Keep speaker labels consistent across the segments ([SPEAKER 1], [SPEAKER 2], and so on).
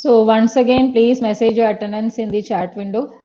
[SPEAKER 1] So once again, please message your attendance in the chat window.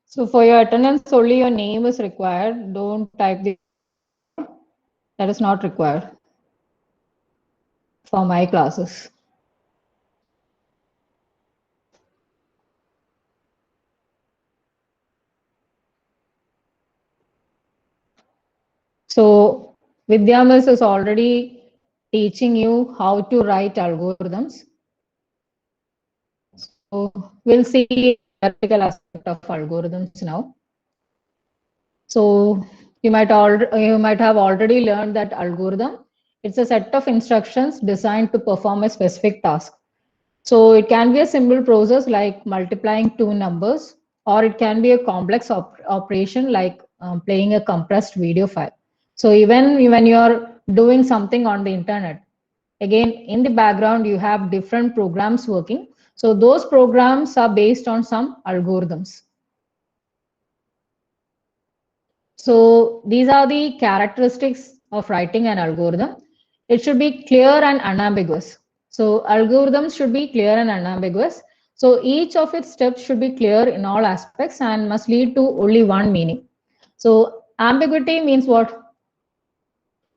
[SPEAKER 1] So for your attendance, only your name is required. Don't type the that is not required for my classes. So Vidyamas is already teaching you how to write algorithms. So we'll see the theoretical aspect of algorithms now. So you might have already learned that algorithm, it's a set of instructions designed to perform a specific task. So it can be a simple process like multiplying two numbers, or it can be a complex operation like playing a compressed video file. So even when you're doing something on the internet, again, in the background, you have different programs working. So those programs are based on some algorithms. So these are the characteristics of writing an algorithm. It should be clear and unambiguous. So algorithms should be clear and unambiguous. So each of its steps should be clear in all aspects and must lead to only one meaning. So ambiguity means what?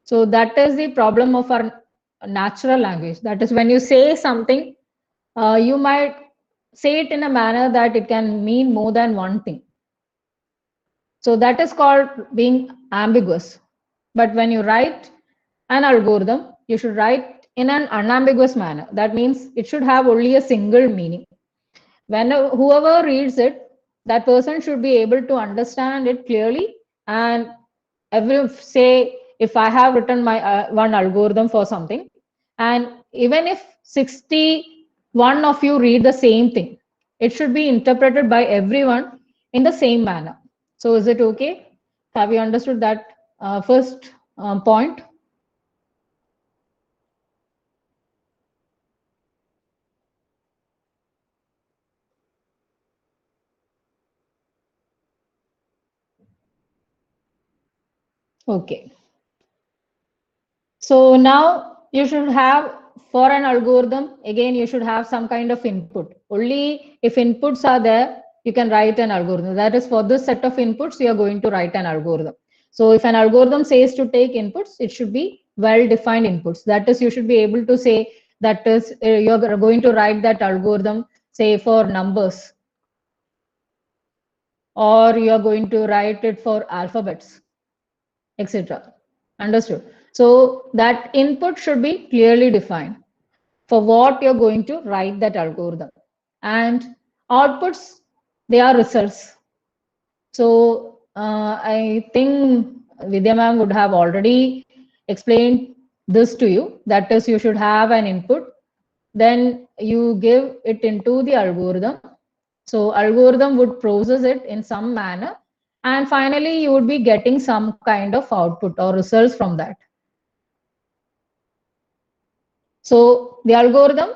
[SPEAKER 1] So that is the problem of our natural language. That is when you say something, you might say it in a manner that it can mean more than one thing. So that is called being ambiguous. But when you write an algorithm, you should write in an unambiguous manner. That means it should have only a single meaning. When whoever reads it, that person should be able to understand it clearly. And every say, if I have written my one algorithm for something, and even if 61 of you read the same thing, it should be interpreted by everyone in the same manner. So is it okay? Have you understood that first point? Okay. So now you should have, for an algorithm, again, you should have some kind of input. Only if inputs are there, you can write an algorithm. That is, for this set of inputs, you are going to write an algorithm. So if an algorithm says to take inputs, it should be well-defined inputs. That is, you should be able to say that is, you're going to write that algorithm, say for numbers, or you are going to write it for alphabets, etc. Understood? So that input should be clearly defined for what you're going to write that algorithm. And outputs, they are results. So I think Vidya ma'am would have already explained this to you. That is, you should have an input, then you give it into the algorithm. So algorithm would process it in some manner, and finally you would be getting some kind of output or results from that. So the algorithm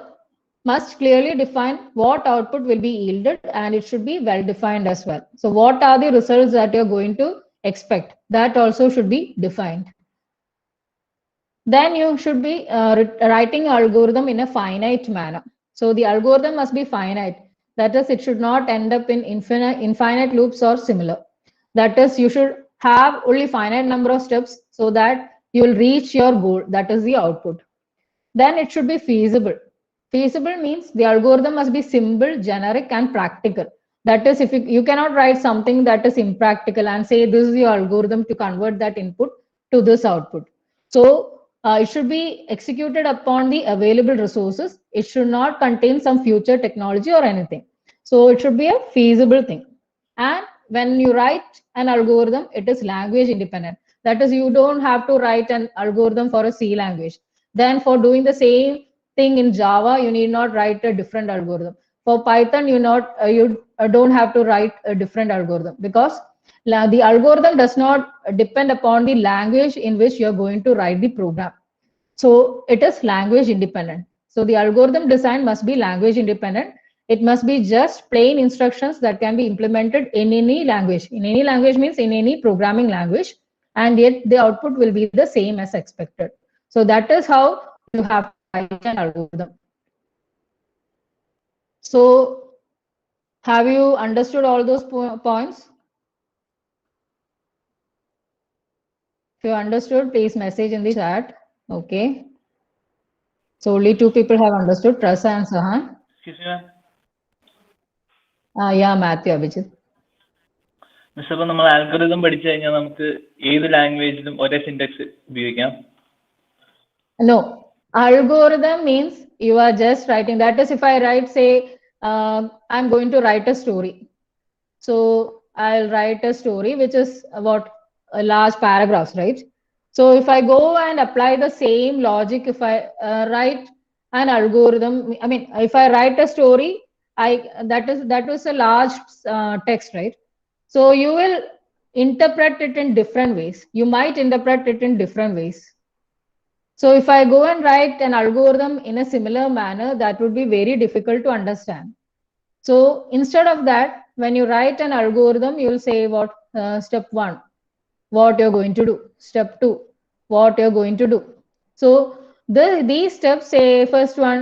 [SPEAKER 1] must clearly define what output will be yielded, and it should be well defined as well. So what are the results that you're going to expect? That also should be defined. Then you should be writing algorithm in a finite manner. So the algorithm must be finite. That is, it should not end up in infinite loops or similar. That is, you should have only finite number of steps so that you will reach your goal. That is the output. Then it should be feasible. Feasible means the algorithm must be simple, generic, and practical. That is, if you cannot write something that is impractical and say this is your algorithm to convert that input to this output. So it should be executed upon the available resources. It should not contain some future technology or anything. So it should be a feasible thing. And when you write an algorithm, it is language independent. That is, you don't have to write an algorithm for a C language. Then for doing the same thing in Java, you need not write a different algorithm. For Python, you don't have to write a different algorithm, because the algorithm does not depend upon the language in which you're going to write the program. So it is language independent. So the algorithm design must be language independent. It must be just plain instructions that can be implemented in any language. In any language means in any programming language, and yet the output will be the same as expected. So that is how you have to write an algorithm. So have you understood all those points? If you understood, please message in the chat. Okay. So only 2 people have understood, Prasa and Sahan.
[SPEAKER 2] Excuse me, ma'am.
[SPEAKER 1] Yeah, Matthew, Abhijit.
[SPEAKER 2] Miss, അപ്പോൾ നമ്മൾ algorithm പഠിച്ചു കഴിഞ്ഞാൽ നമുക്ക് ഏത് ലാംഗ്വേജിലും ഒരേ syntax ഉപയോഗിക്കാം?
[SPEAKER 1] No, algorithm means you are just writing. That is, if I write, say, I'm going to write a story. So I'll write a story which is about a large paragraphs, right? So if I go and apply the same logic, if I write an algorithm, I mean, if I write a story, that was a large text, right? So you will interpret it in different ways. You might interpret it in different ways. So if I go and write an algorithm in a similar manner, that would be very difficult to understand. So instead of that, when you write an algorithm, you will say what step 1, what you're going to do. Step 2, what you're going to do. So these steps, say first one,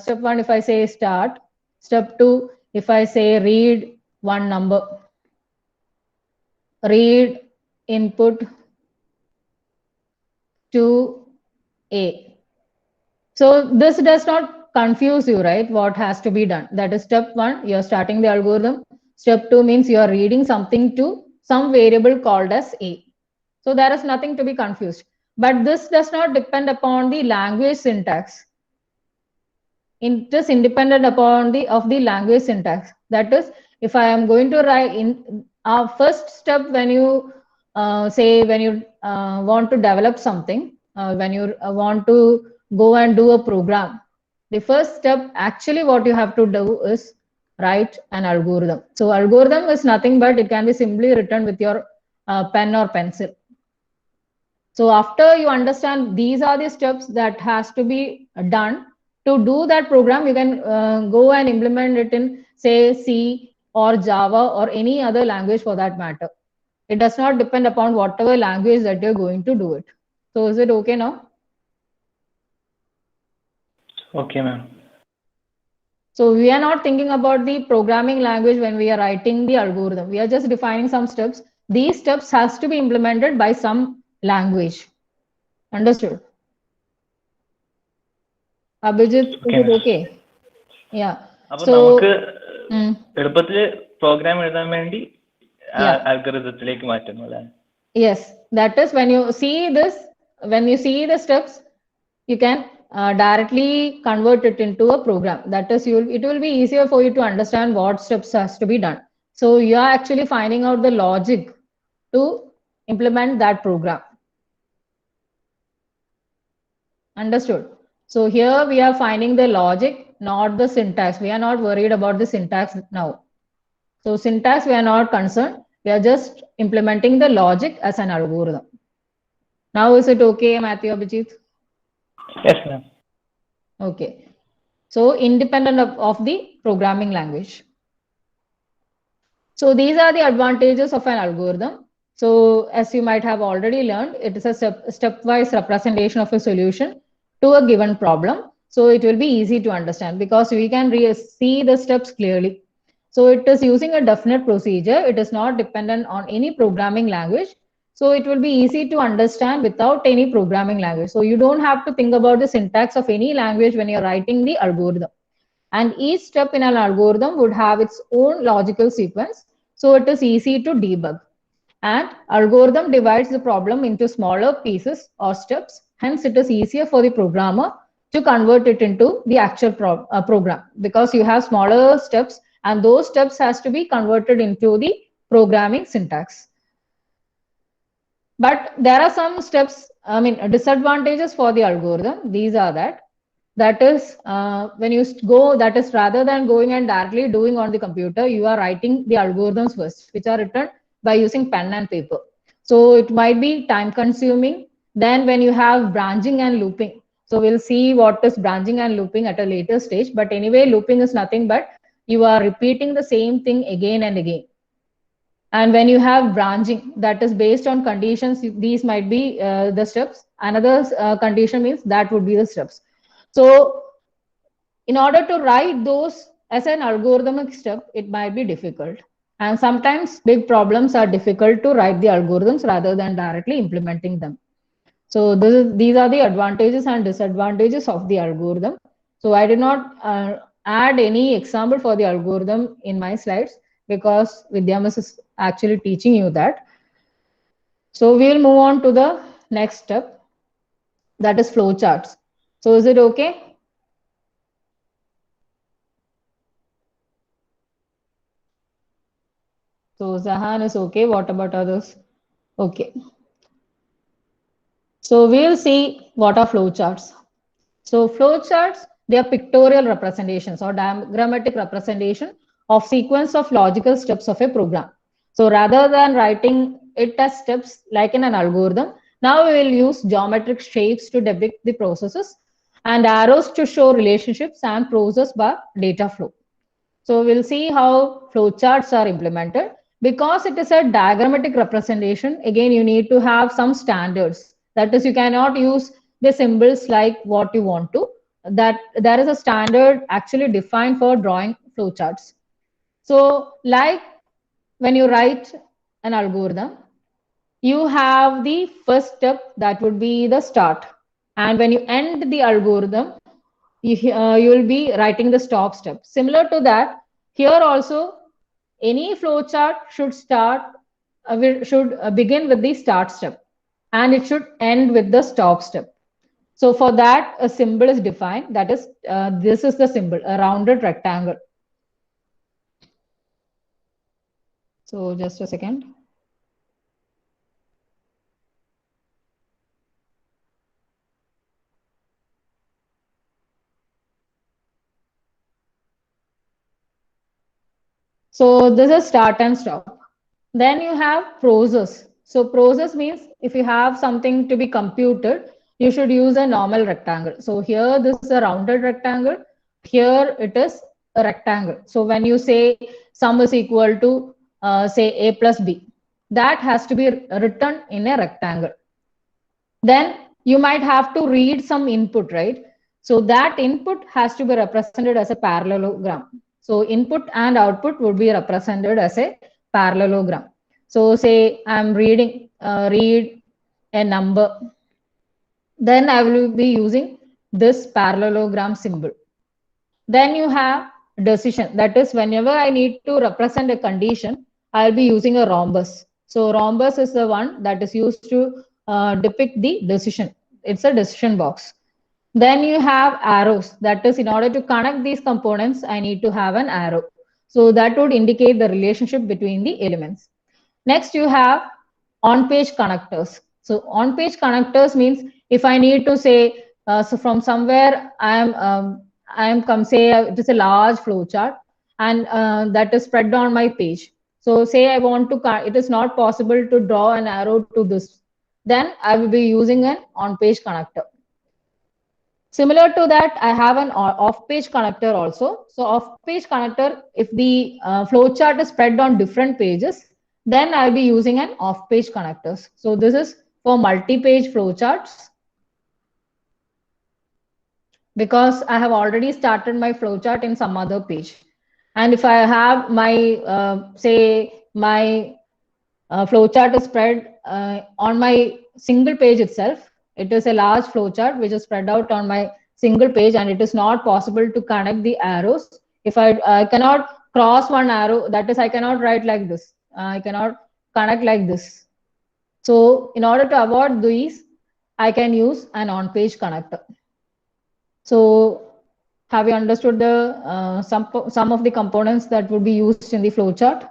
[SPEAKER 1] step 1, if I say start. Step 2, if I say read one number. Read input to A. So this does not confuse you, right? What has to be done? That is step 1, you're starting the algorithm. Step 2 means you are reading something to some variable called as A. So there is nothing to be confused. But this does not depend upon the language syntax. It is independent upon of the language syntax. That is, if I am going to write in our first step, when you want to develop something, when you want to go and do a program, the first step, actually what you have to do is write an algorithm. So algorithm is nothing but it can be simply written with your pen or pencil. So after you understand these are the steps that has to be done to do that program, you can go and implement it in, say, C or Java or any other language for that matter. It does not depend upon whatever language that you're going to do it. So is it okay now?
[SPEAKER 2] Okay, ma'am.
[SPEAKER 1] So we are not thinking about the programming language when we are writing the algorithm. We are just defining some steps. These steps has to be implemented by some language. Understood? Abhijit,
[SPEAKER 2] Okay,
[SPEAKER 1] is it okay? Yeah.
[SPEAKER 2] അപ്പോൾ
[SPEAKER 1] So
[SPEAKER 2] നമുക്ക് എളുപ്പത്തിൽ programme എഴുതാൻ വേണ്ടി ആൽഗോരിതത്തിലേക്ക് മാറ്റുന്നു അല്ലേ?
[SPEAKER 1] Yes, that is when you see this, when you see the steps, you can directly convert it into a program. That is, it will be easier for you to understand what steps has to be done. So you are actually finding out the logic to implement that program. Understood? So here we are finding the logic, not the syntax. We are not worried about the syntax now. So syntax, we are not concerned. We are just implementing the logic as an algorithm. Now is it okay, Matthew, Abhijit?
[SPEAKER 2] Yes, ma'am.
[SPEAKER 1] Okay. So independent of the programming language. So these are the advantages of an algorithm. So as you might have already learned, it is a stepwise representation of a solution to a given problem. So it will be easy to understand because we can see the steps clearly. So it is using a definite procedure. It is not dependent on any programming language. So it will be easy to understand without any programming language. So you don't have to think about the syntax of any language when you're writing the algorithm. And each step in an algorithm would have its own logical sequence. So it is easy to debug. And algorithm divides the problem into smaller pieces or steps. Hence, it is easier for the programmer to convert it into the actual program, because you have smaller steps and those steps has to be converted into the programming syntax. But there are some steps, I mean, disadvantages for the algorithm. These are that is when you go, that is rather than going and directly doing on the computer, you are writing the algorithms first, which are written by using pen and paper. So it might be time consuming. Then when you have branching and looping, so we'll see what is branching and looping at a later stage. But anyway, looping is nothing but you are repeating the same thing again and again. And when you have branching, that is based on conditions, these might be the steps. Another condition means that would be the steps. So in order to write those as an algorithmic step, it might be difficult. And sometimes big problems are difficult to write the algorithms rather than directly implementing them. So these are the advantages and disadvantages of the algorithm. So I did not add any example for the algorithm in my slides because Vidyamas is actually teaching you that. So we'll move on to the next step, that is flowcharts. So is it okay? So Zahan is okay. What about others? Okay. So we'll see what are flowcharts. So flowcharts, they are pictorial representations or diagrammatic representation of sequence of logical steps of a program. So rather than writing it as steps like in an algorithm, now we will use geometric shapes to depict the processes and arrows to show relationships and process bar data flow. So we'll see how flowcharts are implemented. Because it is a diagrammatic representation, again, you need to have some standards. That is, you cannot use the symbols like what you want to. That there is a standard actually defined for drawing flowcharts. So like when you write an algorithm, you have the first step, that would be the start. And when you end the algorithm, you will be writing the stop step. Similar to that, here also, any flowchart should begin with the start step and it should end with the stop step. So for that, a symbol is defined. That is, this is the symbol, a rounded rectangle. So just a second. So this is start and stop. Then you have process. So process means if you have something to be computed, you should use a normal rectangle. So here this is a rounded rectangle. Here it is a rectangle. So when you say sum is equal to say a plus b, that has to be written in a rectangle. Then you might have to read some input, right? So that input has to be represented as a parallelogram. So input and output would be represented as a parallelogram. So say I'm reading, read a number, then I will be using this parallelogram symbol. Then you have decision. That is, whenever I need to represent a condition, I'll be using a rhombus. So rhombus is the one that is used to depict the decision. It's a decision box. Then you have arrows. That is, in order to connect these components, I need to have an arrow. So that would indicate the relationship between the elements. Next, you have on-page connectors. So on-page connectors means if I need to say, so from somewhere I am come say it is a large flowchart and that is spread on my page. So say I want to, it is not possible to draw an arrow to this. Then I will be using an on-page connector. Similar to that, I have an off-page connector also. So off-page connector, if the flowchart is spread on different pages, then I'll be using an off-page connectors. So this is for multi-page flowcharts. Because I have already started my flowchart in some other page. And if I have my, say, my flowchart is spread on my single page itself, it is a large flowchart which is spread out on my single page and it is not possible to connect the arrows. If I cannot cross one arrow, that is, I cannot write like this. I cannot connect like this. So in order to avoid these, I can use an on-page connector. So have you understood the some of the components that would be used in the flowchart?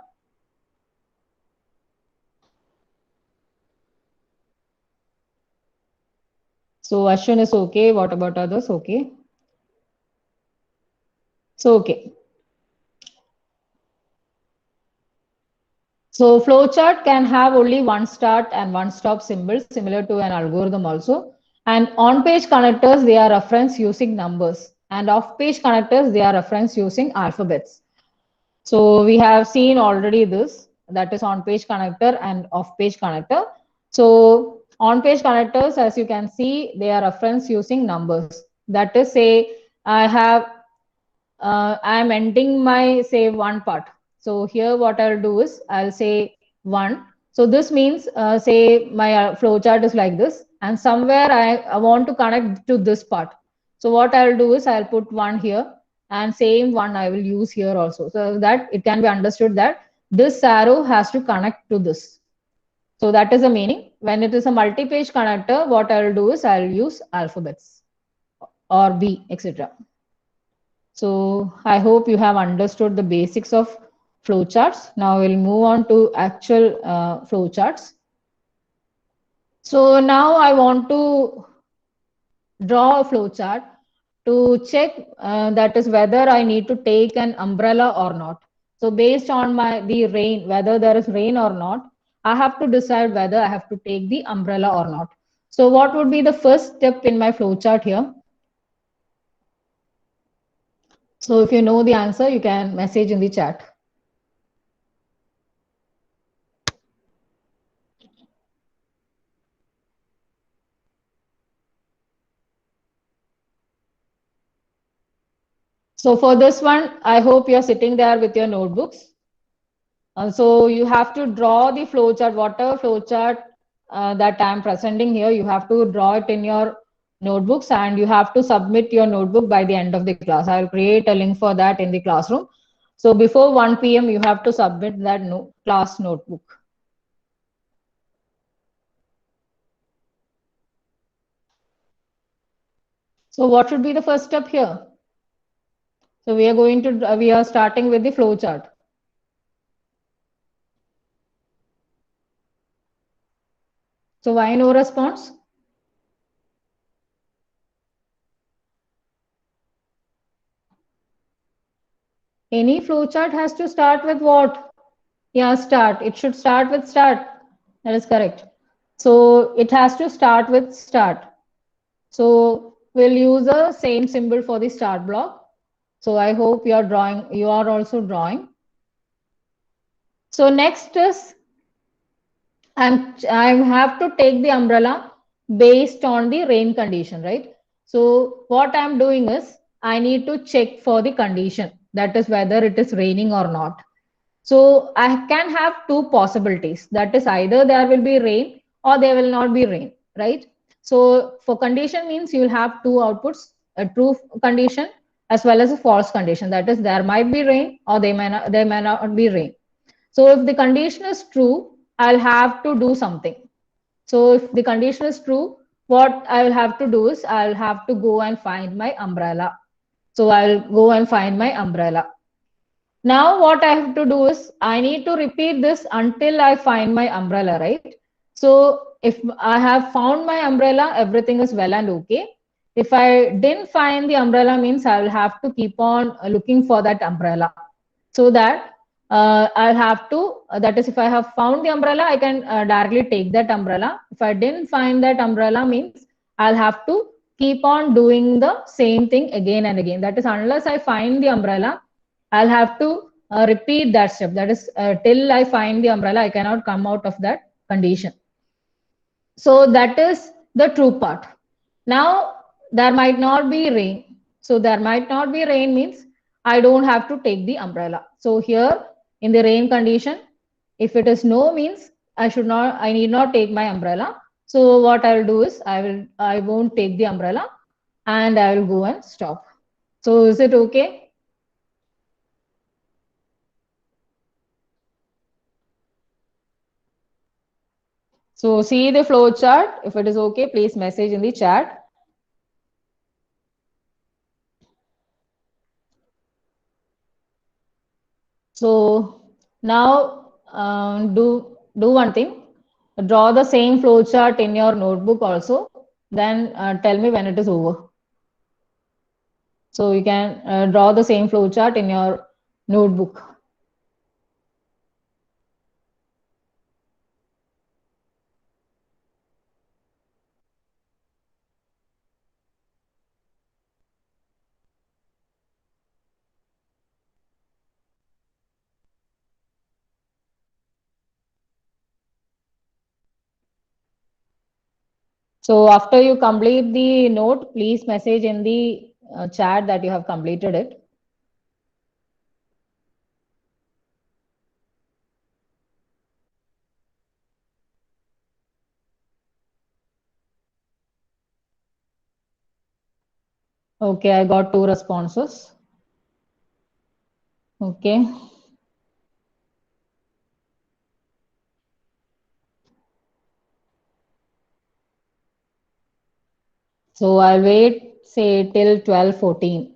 [SPEAKER 1] So Ashwin is okay. What about others? Okay. So okay. So flowchart can have only one start and one stop symbol, similar to an algorithm also. And on-page connectors, they are referenced using numbers. And off-page connectors, they are referenced using alphabets. So we have seen already this, that is on-page connector and off-page connector. So on-page connectors, as you can see, they are referenced using numbers. That is, say, I'm ending my, say, one part. So here what I'll do is I'll say one. So this means, say my flow chart is like this, and somewhere I want to connect to this part. So what I'll do is I'll put one here, and same one I will use here also, so that it can be understood that this arrow has to connect to this. So that is the meaning. When it is a multi-page connector, what I'll do is I'll use alphabets or B, etc. So I hope you have understood the basics of flowcharts. Now we'll move on to actual flowcharts. So now I want to draw a flowchart to check that is whether I need to take an umbrella or not. So based on the rain, whether there is rain or not, I have to decide whether I have to take the umbrella or not. So what would be the first step in my flowchart here? So if you know the answer, you can message in the chat. So for this one, I hope you're sitting there with your notebooks. So you have to draw the flowchart, whatever flowchart that I'm presenting here, you have to draw it in your notebooks, and you have to submit your notebook by the end of the class. I'll create a link for that in the classroom. So before 1 p.m., you have to submit that class notebook. So what should be the first step here? So we are starting with the flowchart. So why no response? Any flowchart has to start with what? Yeah, start. It should start with start. That is correct. So it has to start with start. So we'll use the same symbol for the start block. So I hope you are also drawing. So next is I have to take the umbrella based on the rain condition, right? So what I'm doing is I need to check for the condition, that is whether it is raining or not. So I can have two possibilities. That is either there will be rain or there will not be rain, right? So for condition means you will have two outputs, a true condition as well as a false condition. That is there might be rain or there may not be rain. So if the condition is true, I'll have to do something. So if the condition is true, what I will have to do is I'll have to go and find my umbrella. So I'll go and find my umbrella. Now what I have to do is I need to repeat this until I find my umbrella, right? So if I have found my umbrella, everything is well and okay. If I didn't find the umbrella means I will have to keep on looking for that umbrella, so that I'll have to, that is if I have found the umbrella, I can directly take that umbrella. If I didn't find that umbrella means I'll have to keep on doing the same thing again and again. That is unless I find the umbrella, I'll have to repeat that step. That is till I find the umbrella, I cannot come out of that condition. So that is the true part. Now there might not be rain. So there might not be rain means I don't have to take the umbrella. So here in the rain condition, if it is no means I need not take my umbrella. So what I'll do is I won't take the umbrella and I will go and stop. So is it okay? So see the flow chart. If it is okay, please message in the chat. So now do one thing. Draw the same flowchart in your notebook also. Then tell me when it is over. So you can draw the same flowchart in your notebook. So after you complete the note, please message in the chat that you have completed it. Okay, I got 2 responses. Okay. So I'll wait, say, till 12:14.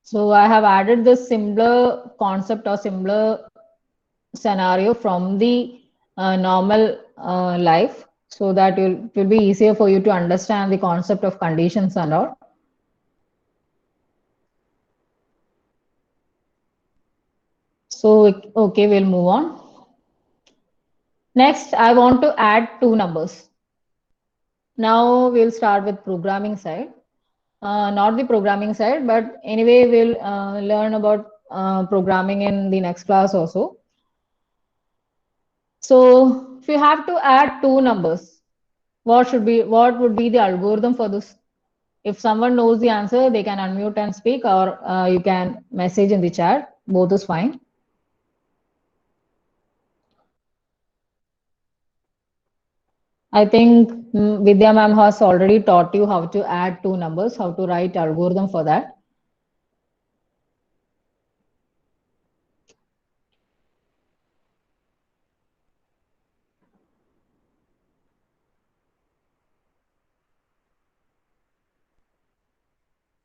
[SPEAKER 1] So I have added this similar concept or similar scenario from the normal life so that it will be easier for you to understand the concept of conditions and all. So, okay, we'll move on. Next, I want to add 2 numbers. Now we'll start with programming side. Not the programming side, but anyway, we'll learn about programming in the next class also. So if you have to add 2 numbers, what would be the algorithm for this? If someone knows the answer, they can unmute and speak, or you can message in the chat. Both is fine. I think Vidya ma'am has already taught you how to add 2 numbers, how to write algorithm for that.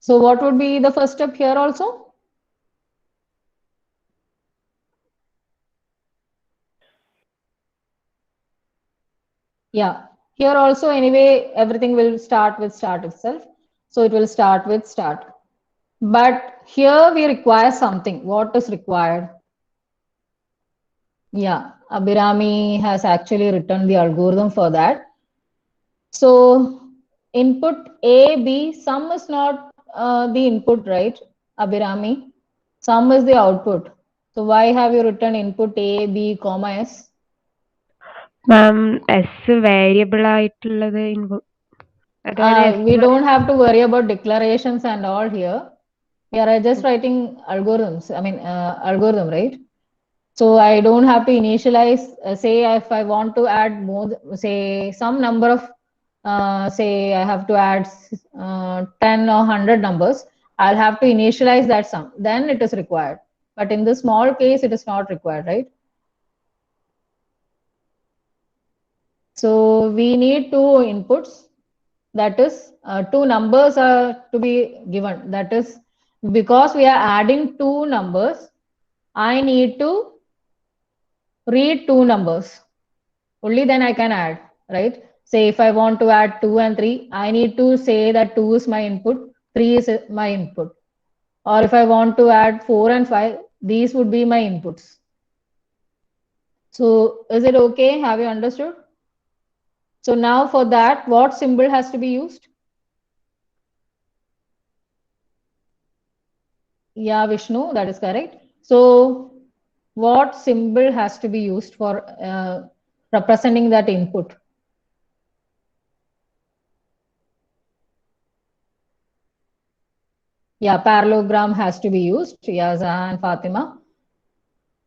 [SPEAKER 1] So what would be the first step here also? Yeah, here also anyway, everything will start with start itself. So it will start with start. But here we require something. What is required? Yeah, Abhirami has actually written the algorithm for that. So input A, B, sum is not the input, right, Abhirami? Sum is the output. So why have you written input A, B, comma S?
[SPEAKER 3] Ma'am S variable ആയിട്ടുള്ളത്
[SPEAKER 1] We don't have to worry about declarations and all here. We are just writing algorithms. I mean, algorithm, right? So I don't have to initialize, say if I want to add more, say some number of, say I have to add 10 or 100 numbers, I'll have to initialize that sum. Then it is required. But in this small case, it is not required, right? So we need 2 inputs. That is, 2 numbers are to be given. That is, because we are adding 2 numbers, I need to read 2 numbers. Only then I can add, right? Say if I want to add 2 and 3, I need to say that 2 is my input, 3 is my input. Or if I want to add 4 and 5, these would be my inputs. So is it okay? Have you understood? So now for that, what symbol has to be used? Yeah, Vishnu, that is correct. So what symbol has to be used for representing that input? Yeah, parallelogram has to be used. Yeah, Zaha and Fatima.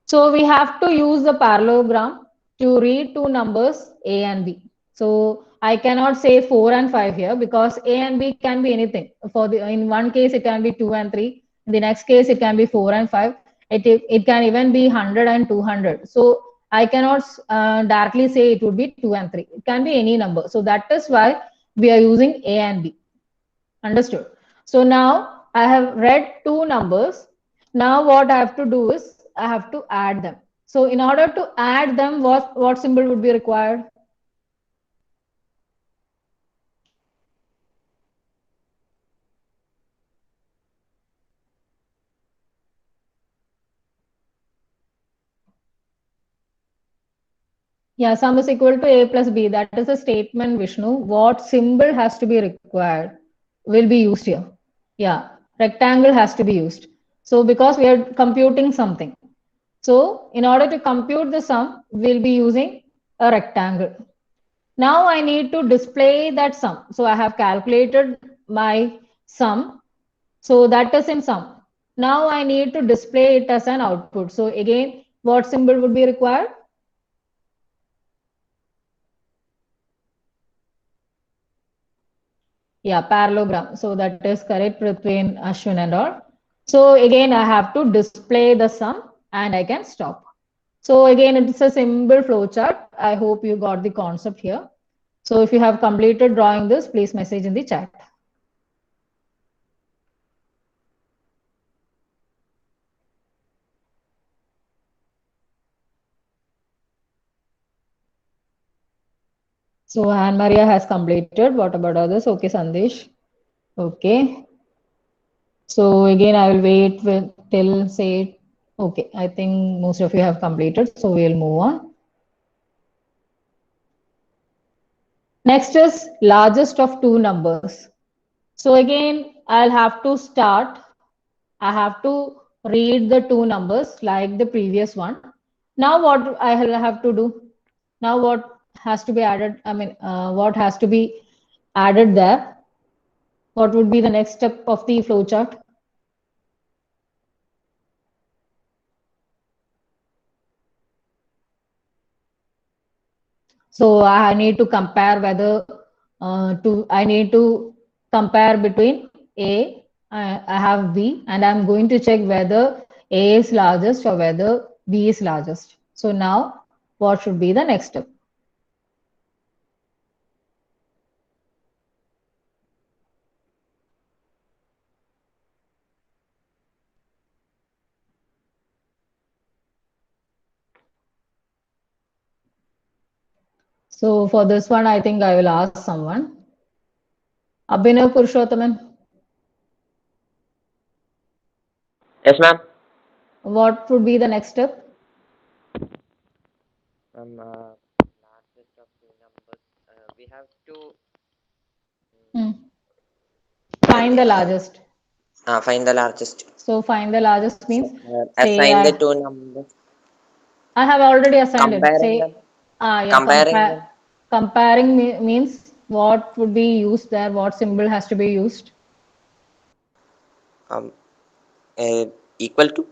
[SPEAKER 1] So we have to use the parallelogram. to read two numbers A and B. So I cannot say 4 and 5 here because A and B can be anything. In one case it can be 2 and 3. In the next case it can be 4 and 5. It can even be 100 and 200. So I cannot directly say it would be 2 and 3. It can be any number. So that is why we are using A and B. Understood? So now I have read two numbers. Now what I have to do is I have to add them. So in order to add them, what symbol would be required? Yeah, sum is equal to A plus B. That is a statement, Vishnu. What symbol has to be required will be used here. Yeah, rectangle has to be used. So because we are computing something. So in order to compute the sum, we'll be using a rectangle. Now I need to display that sum. So I have calculated my sum. So that is in sum. Now I need to display it as an output. So again, what symbol would be required? Yeah, parallelogram. So that is correct between Ashwin and all. So again, I have to display the sum and I can stop. So again, it's a simple flowchart. I hope you got the concept here. So if you have completed drawing this, please message in the chat. So Anne Maria has completed. What about others? Okay, Sandesh. Okay. So again, I will wait till say, okay, I think most of you have completed. So we'll move on. Next is largest of two numbers. So again, I'll have to start. I have to read the two numbers like the previous one. Now what I will have to do? Now what has to be added? I mean, what has to be added there? What would be the next step of the flowchart? So I need to compare whether I need to compare between A, I have B, and I'm going to check whether A is largest or whether B is largest. So now what should be the next step? So for this one, I think I will ask someone. Abhinav Purushothaman,
[SPEAKER 4] Yes, ma'am.
[SPEAKER 1] what would be the next step?
[SPEAKER 4] Largest of two numbers. We have to
[SPEAKER 1] Find the largest.
[SPEAKER 4] find the largest.
[SPEAKER 1] So find the largest means say
[SPEAKER 4] Assign the two numbers.
[SPEAKER 1] I have already assigned it.
[SPEAKER 4] Comparing
[SPEAKER 1] Say
[SPEAKER 4] them.
[SPEAKER 1] yeah,
[SPEAKER 4] Comparing them.
[SPEAKER 1] comparing means what would be used there? What symbol has to be used?
[SPEAKER 4] Um, equal to.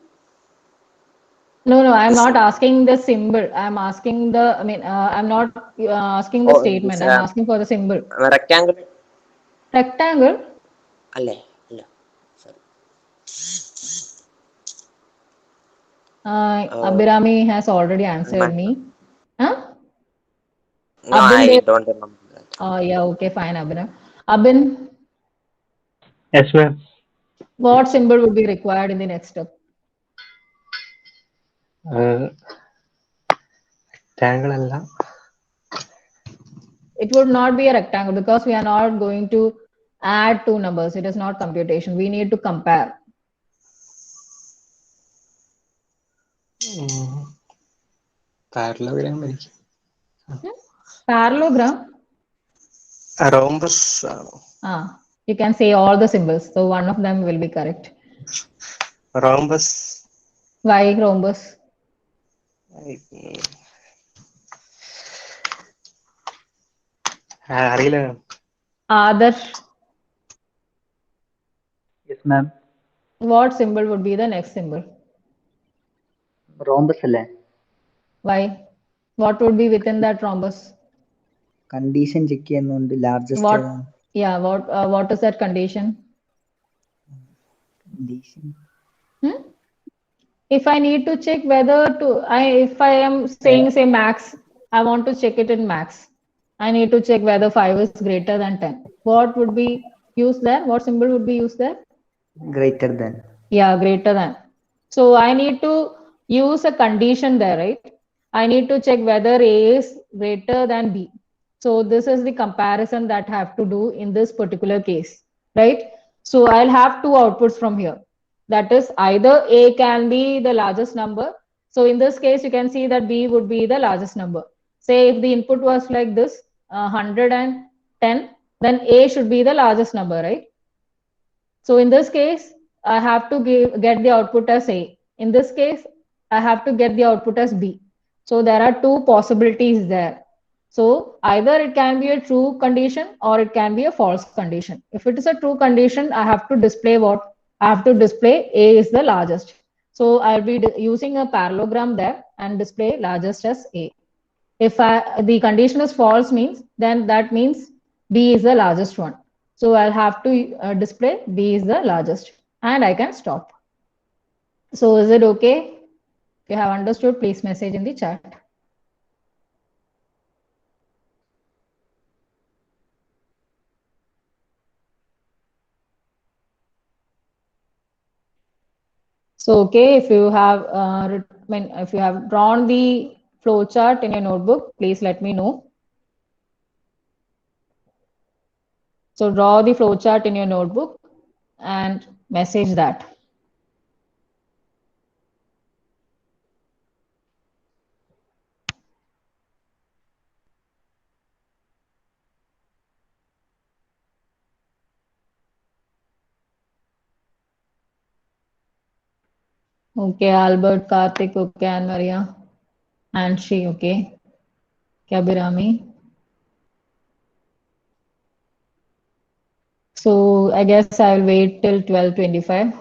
[SPEAKER 1] No, I'm
[SPEAKER 4] This
[SPEAKER 1] not
[SPEAKER 4] symbol.
[SPEAKER 1] asking the symbol. I'm asking the. I mean, I'm not asking the
[SPEAKER 4] This
[SPEAKER 1] statement. I'm asking for the symbol.
[SPEAKER 4] rectangle.
[SPEAKER 1] Rectangle.
[SPEAKER 4] അല്ലേ അല്ല sorry.
[SPEAKER 1] Abhirami has already answered me. Huh?
[SPEAKER 4] No,
[SPEAKER 1] Abin,
[SPEAKER 4] I don't remember that.
[SPEAKER 1] yeah, okay, fine, Abhirami. Abin,
[SPEAKER 2] Yes, ma'am.
[SPEAKER 1] what symbol would be required in the next step?
[SPEAKER 5] Rectangle അല്ല.
[SPEAKER 1] It would not be a rectangle because we are not going to add two numbers. It is not computation. We need to compare.
[SPEAKER 5] Parallelogram ആയിരിക്കും.
[SPEAKER 1] Parallelogram?
[SPEAKER 5] Rhombus ആണോ?
[SPEAKER 1] You can say all the symbols. So one of them will be correct.
[SPEAKER 5] Rhombus.
[SPEAKER 1] Why rhombus?
[SPEAKER 5] അറിയില്ല.
[SPEAKER 1] Adarsh,
[SPEAKER 2] Yes, ma'am.
[SPEAKER 1] what symbol would be the next symbol?
[SPEAKER 6] Rhombus അല്ലേ?
[SPEAKER 1] Why? What would be within that rhombus?
[SPEAKER 6] Condition check ചെയ്യുന്നുണ്ട് largest
[SPEAKER 1] What? Yeah. What is that condition?
[SPEAKER 6] Condition
[SPEAKER 1] If I need to check whether if I am saying say max, I want to check it in max. I need to check whether 5 is greater than 10. What would be used there? What symbol would be used there?
[SPEAKER 6] Greater than.
[SPEAKER 1] Yeah, greater than. So I need to use a condition there, right? I need to check whether A is greater than B. So this is the comparison that I have to do in this particular case, right? So I'll have two outputs from here. That is either A can be the largest number. So in this case, you can see that B would be the largest number. Say if the input was like this, 110, then A should be the largest number, right? So in this case, I have to get the output as A. In this case, I have to get the output as B. So there are two possibilities there. So either it can be a true condition or it can be a false condition. If it is a true condition, I have to display what? I have to display A is the largest. So I'll be using a parallelogram there and display largest as A. If the condition is false means, then that means B is the largest one. So I'll have to display B is the largest and I can stop. So is it okay? If you have understood, please message in the chat. So okay, if you have drawn the flow chart in your notebook, please let me know. So draw the flow chart in your notebook and message that. Okay, Albert, Karthik, okay, and Maria, and she, okay. Kabirami. So I guess I will wait till 12:25.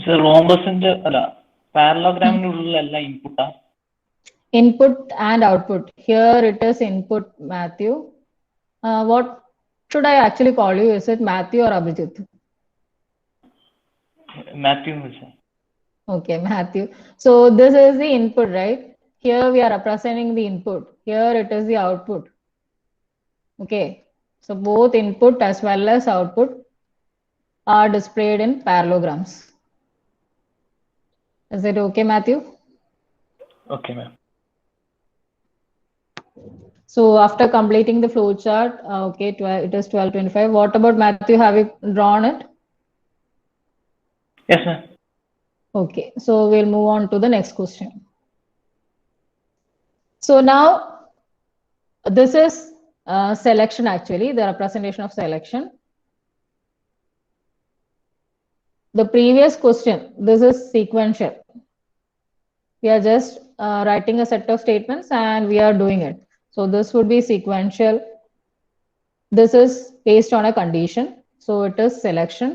[SPEAKER 2] Sir റോംബസിന്റെ അല്ല പാരലോഗ്രാമിനുള്ളിലല്ല ഇൻപുട്ടാ?
[SPEAKER 1] Input and output. Here it is input, Matthew. What should I actually call you? Is it Matthew or Abhijit?
[SPEAKER 2] Mathew.
[SPEAKER 1] Okay, Matthew. So this is the input, right? Here we are representing the input. Here it is the output. Okay. So both input as well as output are displayed in parallelograms. Is it okay, Matthew?
[SPEAKER 2] Okay, ma'am.
[SPEAKER 1] So after completing the flow chart, okay, it is 12:25. What about Matthew? Have you drawn it?
[SPEAKER 2] Yes, ma'am.
[SPEAKER 1] Okay, so we'll move on to the next question. So now this is selection actually, the representation of selection. The previous question, this is sequential. We are just writing a set of statements and we are doing it. So this would be sequential. This is based on a condition. So it is selection.